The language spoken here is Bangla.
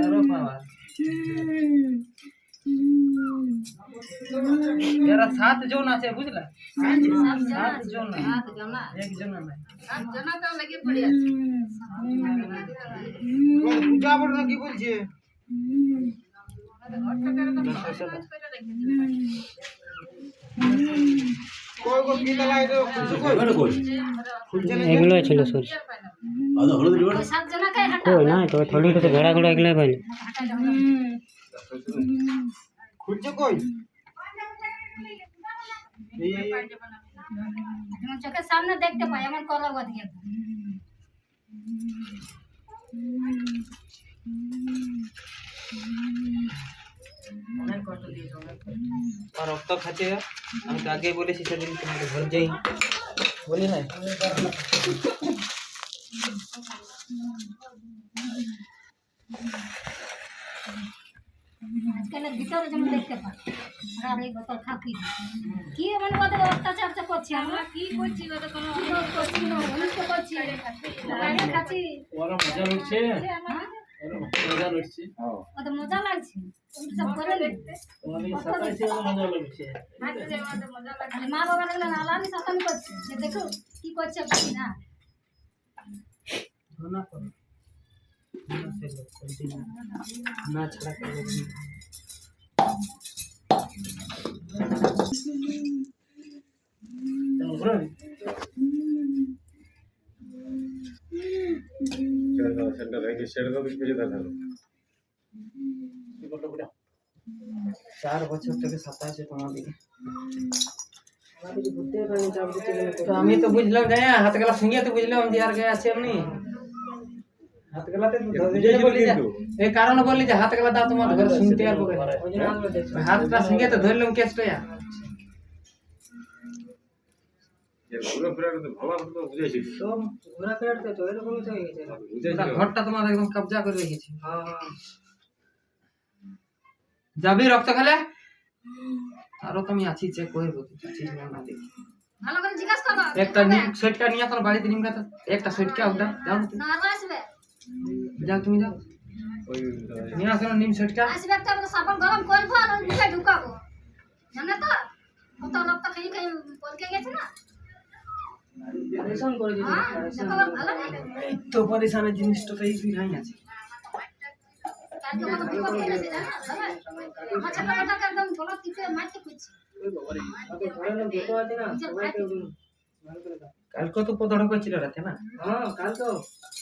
আরো পাওয়ার এরা 7 জন আছে বুঝলা, 7 জন নাই, একজন নাই। পূজা বড় কি বলছে? এগুলো ছিল সরষে কই না তো থলি তো ঘোড়া ঘোড়া এগুলো পাইলে খুঁজছে কই? চোখের সামনে দেখতে পাই এমন করা দিকে অনেক কষ্ট দিয়েছে, আর রক্ত খাচ্ছে। আমি তো আগে বলেছি সেদিন তোমাকে ঘর যাই বলি না। আজকালের ভিতরে যেমন দেখতে পাই আর এই বোতল খাকি কি এমন ওদের অত্যাচার করছি আমরা, কি করছি ওদের কোনো করছি না, অনেক করছি খাচ্ছি। ওরা মজা লুটছে, মজা লুটছে, ওদের মজা লাগছে সব করে দেখতে তোমাদের সাতাইছে মজা লুটছে। মা বাবা লাগলে আলামি সাতামি করছে যে দেখো কি করছে কি না না করো না ছাড়া করবো সেন্টার থেকে সেরকম কিছু দেখালো 4 বছর থেকে সাতাইছে তোমাদিকে। তো আমি তো বুঝলাম যে হাত গেলা সঙ্গে তো বুঝলাম যে আর গে আছে এমনি হাত গেলাতে বলি যে এই কারণে বললি যে হাত গেলা দাও তোমার ঘরে শুনতে আর বলে হাতটা সঙ্গে তো ধরলাম কেসটা। ঘুরে ফিরে তো ভালো তো বুঝেছি তো ঘোরা ফেরাতে তো এরকমই তো হয়ে গেছে, বুঝেছি ঘরটা তোমার একদম কবজা করে রেখেছি। যাবি রক্ত খেলে আরো তুমি আছি চেক করবো আছিস না দেখি ভালো করে জিজ্ঞাসা করো একটা নিম সেটকা নিয়ে তোর বাড়িতে নিম গাছ একটা সেটকা ওটা যাও না তুমি। না আসবে যাও তুমি যাও ওই নিয়ে আসো নিম সেটকা। আসবে একটা আমরা সাবান গরম করবো আর ওই মুখে ঢুকাবো জানো তো কত লোক তো খেয়ে খেয়ে পলকে গেছে না। পরেশান করে দিবি হ্যাঁ দেখো ভালো না এই তো পরেশানের জিনিসটা তো এই বিরাই আছে। কালকে কত বিপদ হয়ে গেছে জানো আমার ছেলেটাকে একদম গলা টিপে মারতে খুঁজছে কালকে তো পদড় করছিল রাতে না। হ্যাঁ কাল তো